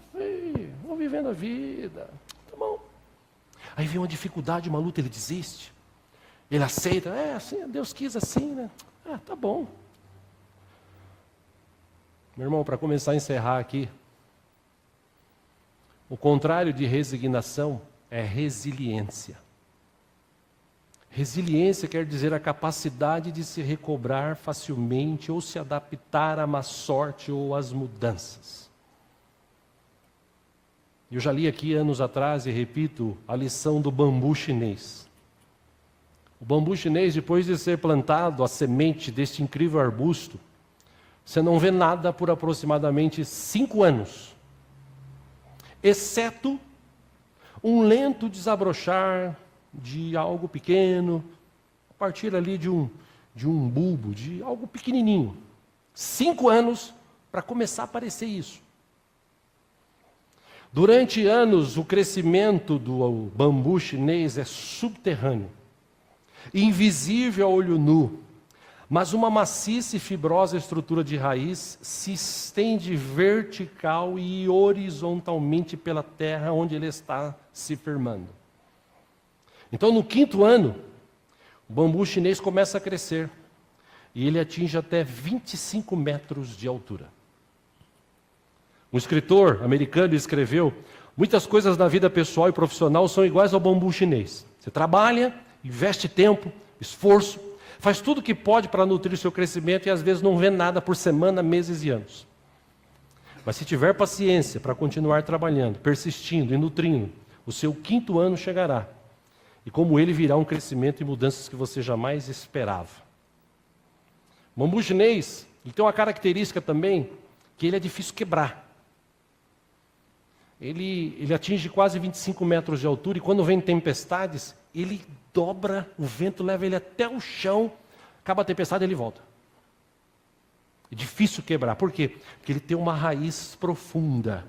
vou vivendo a vida, tá bom. Aí vem uma dificuldade, uma luta, ele desiste. Ele aceita: assim, Deus quis assim, né? Tá bom. Meu irmão, para começar a encerrar aqui, o contrário de resignação é resiliência. Resiliência quer dizer a capacidade de se recobrar facilmente ou se adaptar à má sorte ou às mudanças. Eu já li aqui anos atrás e repito a lição do bambu chinês. O bambu chinês, depois de ser plantado, a semente deste incrível arbusto, você não vê nada por aproximadamente 5 anos, exceto um lento desabrochar de algo pequeno, a partir ali de um bulbo, de algo pequenininho. 5 anos para começar a aparecer isso. Durante anos, o crescimento do bambu chinês é subterrâneo, invisível a olho nu, mas uma maciça e fibrosa estrutura de raiz se estende vertical e horizontalmente pela terra onde ele está se firmando. Então, no 5º ano, o bambu chinês começa a crescer e ele atinge até 25 metros de altura. Um escritor americano escreveu: muitas coisas na vida pessoal e profissional são iguais ao bambu chinês. Você trabalha, investe tempo, esforço, faz tudo o que pode para nutrir o seu crescimento e às vezes não vê nada por semana, meses e anos. Mas se tiver paciência para continuar trabalhando, persistindo e nutrindo, o seu 5º ano chegará. E como ele virá um crescimento e mudanças que você jamais esperava. O bambu chinês, ele tem uma característica também, que ele é difícil quebrar. Ele atinge quase 25 metros de altura e quando vem tempestades, ele dobra, o vento leva ele até o chão, acaba a tempestade e ele volta. É difícil quebrar. Por quê? Porque ele tem uma raiz profunda.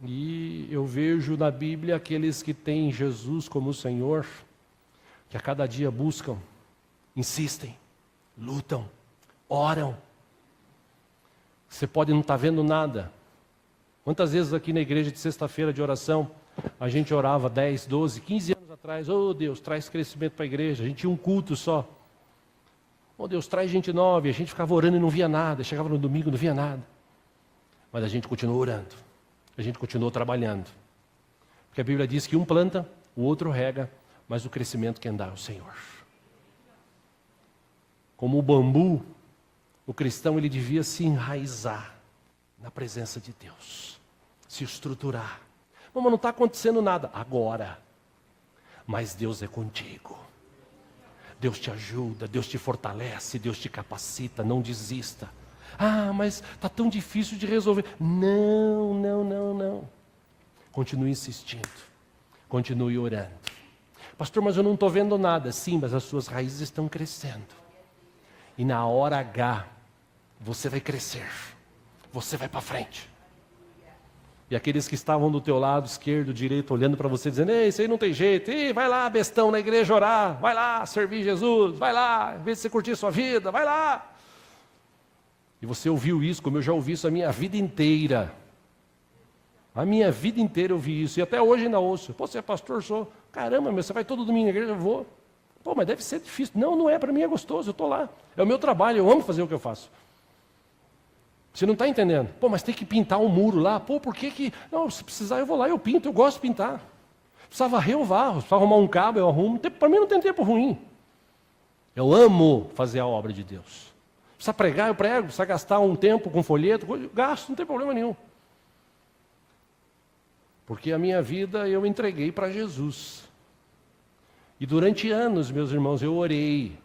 E eu vejo na Bíblia aqueles que têm Jesus como Senhor, que a cada dia buscam, insistem, lutam, oram. Você pode não estar vendo nada. Quantas vezes aqui na igreja de sexta-feira de oração, a gente orava 10, 12, 15 anos atrás, oh Deus, traz crescimento para a igreja, a gente tinha um culto só. Oh Deus, traz gente nova, e a gente ficava orando e não via nada, chegava no domingo e não via nada. Mas a gente continuou orando, a gente continuou trabalhando. Porque a Bíblia diz que um planta, o outro rega, mas o crescimento quem dá é o Senhor. Como o bambu, o cristão ele devia se enraizar na presença de Deus, se estruturar. Mas não está acontecendo nada agora, mas Deus é contigo. Deus te ajuda, Deus te fortalece, Deus te capacita, não desista. Ah, mas está tão difícil de resolver. Não, não, não, não. Continue insistindo, continue orando. Pastor, mas eu não estou vendo nada. Sim, mas as suas raízes estão crescendo. E na hora H, você vai crescer. Você vai para frente. E aqueles que estavam do teu lado esquerdo, direito, olhando para você, dizendo, ei, isso aí não tem jeito. Ei, vai lá, bestão, na igreja orar. Vai lá, servir Jesus. Vai lá, em vez de você curtir sua vida, vai lá. E você ouviu isso, como eu já ouvi isso a minha vida inteira. A minha vida inteira eu ouvi isso. E até hoje ainda ouço. Pô, você é pastor? Sou. Caramba, você vai todo domingo na igreja? Eu vou. Pô, mas deve ser difícil. Não, não é. Para mim é gostoso. Eu estou lá. É o meu trabalho. Eu amo fazer o que eu faço. Você não está entendendo? Pô, mas tem que pintar um muro lá. Pô, por que que... Não, se precisar eu vou lá, eu pinto, eu gosto de pintar. Precisa varrer, eu varro. Precisa arrumar um cabo, eu arrumo. Para mim não tem tempo ruim. Eu amo fazer a obra de Deus. Precisa pregar, eu prego. Precisa gastar um tempo com folheto, eu gasto, não tem problema nenhum. Porque a minha vida eu entreguei para Jesus. E durante anos, meus irmãos, eu orei.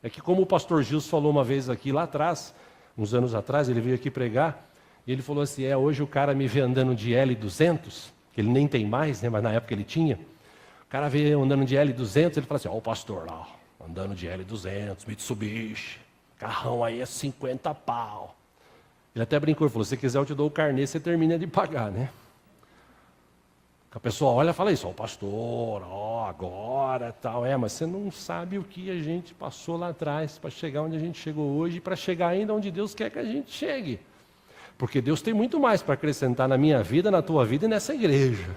É que como o pastor Gilson falou uma vez aqui lá atrás... Uns anos atrás, ele veio aqui pregar, e ele falou assim, hoje o cara me vê andando de L200, que ele nem tem mais, né, mas na época ele tinha. O cara veio andando de L200, ele fala assim, ó, o pastor lá, ó, andando de L200, Mitsubishi, carrão aí é 50 pau. Ele até brincou, ele falou, se você quiser eu te dou o carnê, você termina de pagar, né? A pessoa olha e fala isso, ó, o pastor, ó, agora, tal, mas você não sabe o que a gente passou lá atrás para chegar onde a gente chegou hoje e para chegar ainda onde Deus quer que a gente chegue. Porque Deus tem muito mais para acrescentar na minha vida, na tua vida e nessa igreja.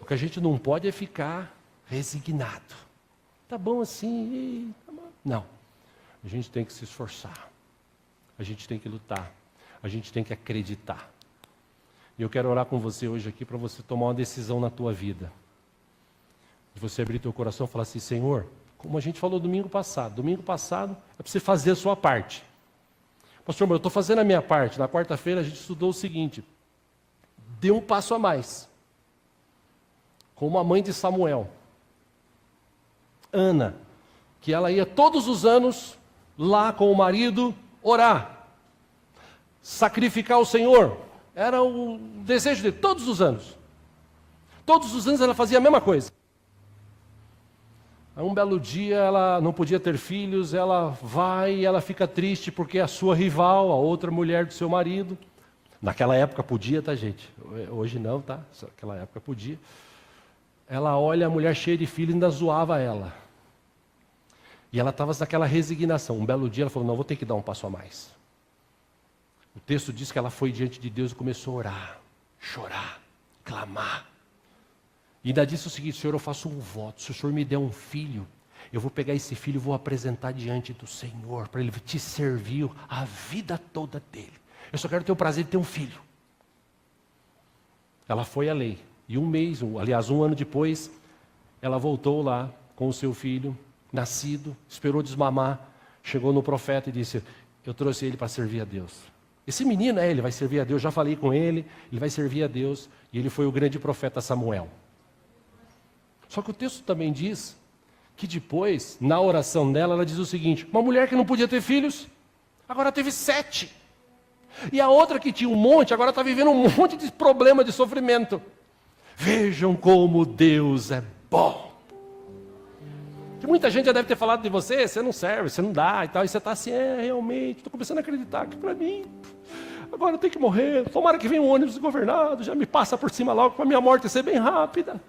O que a gente não pode é ficar resignado. Tá bom assim, tá bom. Não, a gente tem que se esforçar, a gente tem que lutar, a gente tem que acreditar. E eu quero orar com você hoje aqui para você tomar uma decisão na tua vida. De você abrir teu coração e falar assim, Senhor, como a gente falou domingo passado é para você fazer a sua parte. Pastor, mas eu estou fazendo a minha parte. Na quarta-feira a gente estudou o seguinte, dê um passo a mais. Como a mãe de Samuel, Ana, que ela ia todos os anos lá com o marido orar, sacrificar o Senhor. Era o desejo dele, todos os anos. Todos os anos ela fazia a mesma coisa. Aí um belo dia ela não podia ter filhos, ela vai e ela fica triste porque a sua rival, a outra mulher do seu marido, naquela época podia, tá gente? Hoje não, tá? Naquela época podia. Ela olha a mulher cheia de filhos e ainda zoava ela. E ela estava naquela resignação. Um belo dia ela falou, não, vou ter que dar um passo a mais. O texto diz que ela foi diante de Deus e começou a orar, chorar, clamar. E ainda disse o seguinte, Senhor, eu faço um voto, se o Senhor me der um filho, eu vou pegar esse filho e vou apresentar diante do Senhor, para ele te servir a vida toda dele. Eu só quero ter o prazer de ter um filho. Ela foi à lei. E um ano depois, ela voltou lá com o seu filho, nascido, esperou desmamar, chegou no profeta e disse, eu trouxe ele para servir a Deus. Esse menino, ele vai servir a Deus, já falei com ele vai servir a Deus, e ele foi o grande profeta Samuel. Só que o texto também diz que depois, na oração dela, ela diz o seguinte, uma mulher que não podia ter filhos, agora teve 7. E a outra que tinha um monte, agora está vivendo um monte de problema, de sofrimento. Vejam como Deus é bom. Que muita gente já deve ter falado de você, você não serve, você não dá e tal. E você está assim, realmente, estou começando a acreditar que para mim, agora eu tenho que morrer. Tomara que venha um ônibus governado, já me passa por cima logo, para a minha morte ser bem rápida.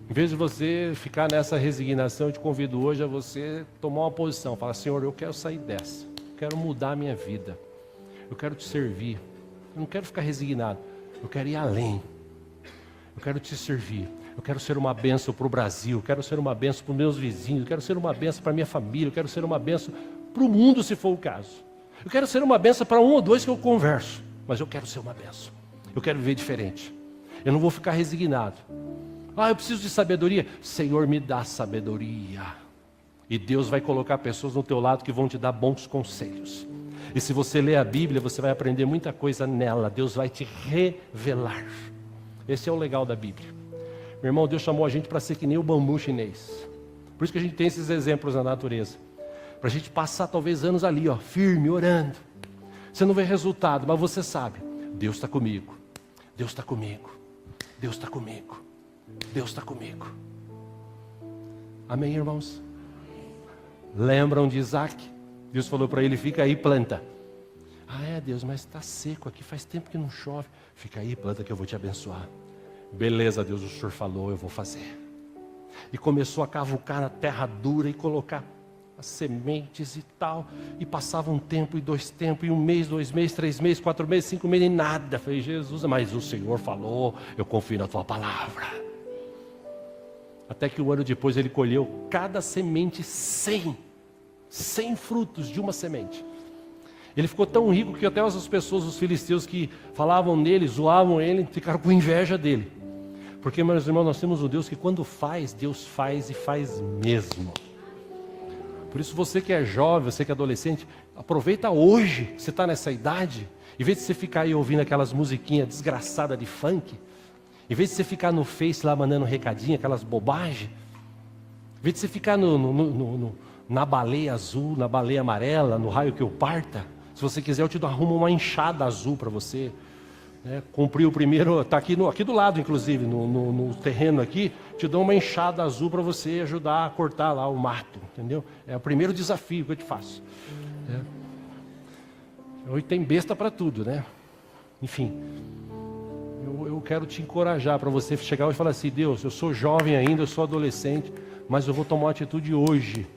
Em vez de você ficar nessa resignação, eu te convido hoje a você tomar uma posição. Falar, Senhor, eu quero sair dessa. Eu quero mudar a minha vida. Eu quero te servir. Eu não quero ficar resignado. Eu quero ir além. Eu quero te servir. Eu quero ser uma bênção para o Brasil. Eu quero ser uma bênção para os meus vizinhos. Eu quero ser uma bênção para a minha família. Eu quero ser uma bênção para o mundo, se for o caso. Eu quero ser uma bênção para um ou dois que eu converso. Mas eu quero ser uma bênção. Eu quero viver diferente. Eu não vou ficar resignado. Eu preciso de sabedoria. Senhor, me dá sabedoria. E Deus vai colocar pessoas no teu lado que vão te dar bons conselhos. E se você ler a Bíblia, você vai aprender muita coisa nela. Deus vai te revelar. Esse é o legal da Bíblia. Meu irmão, Deus chamou a gente para ser que nem o bambu chinês. Por isso que a gente tem esses exemplos na natureza. Para a gente passar talvez anos ali, firme, orando. Você não vê resultado, mas você sabe. Deus está comigo. Deus está comigo. Deus está comigo. Deus está comigo. Amém, irmãos? Lembram de Isaac? Deus falou para ele, fica aí, planta. Deus, mas está seco aqui, faz tempo que não chove. Fica aí, planta que eu vou te abençoar. Beleza, Deus, o Senhor falou, eu vou fazer. E começou a cavucar na terra dura e colocar as sementes e tal. E passava um tempo e 2 tempos, e 1 mês, 2 meses, 3 meses, 4 meses, 5 meses, e nada. Falei, Jesus, mas o Senhor falou, eu confio na tua palavra. Até que 1 ano depois ele colheu cada semente 100 frutos de uma semente. Ele ficou tão rico que até as pessoas, os filisteus que falavam nele, zoavam ele, ficaram com inveja dele. Porque, meus irmãos, nós temos um Deus que quando faz, Deus faz e faz mesmo. Por isso você que é jovem, você que é adolescente, aproveita hoje, que você está nessa idade, em vez de você ficar aí ouvindo aquelas musiquinhas desgraçadas de funk, em vez de você ficar no Face lá mandando recadinho, aquelas bobagens, em vez de você ficar na baleia azul, na baleia amarela, no raio que eu parta, se você quiser eu te arrumo uma enxada azul para você. Cumprir o primeiro, está aqui do lado inclusive, no terreno aqui, te dou uma enxada azul para você ajudar a cortar lá o mato, entendeu? É o primeiro desafio que eu te faço. Hoje tem besta para tudo, né? Enfim, eu quero te encorajar para você chegar e falar assim, Deus, eu sou jovem ainda, eu sou adolescente, mas eu vou tomar uma atitude hoje.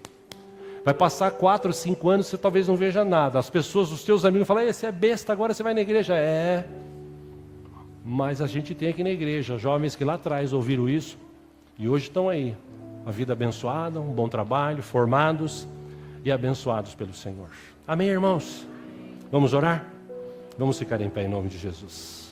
Vai passar 4 ou 5 anos, você talvez não veja nada. As pessoas, os teus amigos falam, você é besta, agora você vai na igreja. Mas a gente tem aqui na igreja, jovens que lá atrás ouviram isso, e hoje estão aí. Uma vida abençoada, um bom trabalho, formados e abençoados pelo Senhor. Amém, irmãos? Vamos orar? Vamos ficar em pé em nome de Jesus.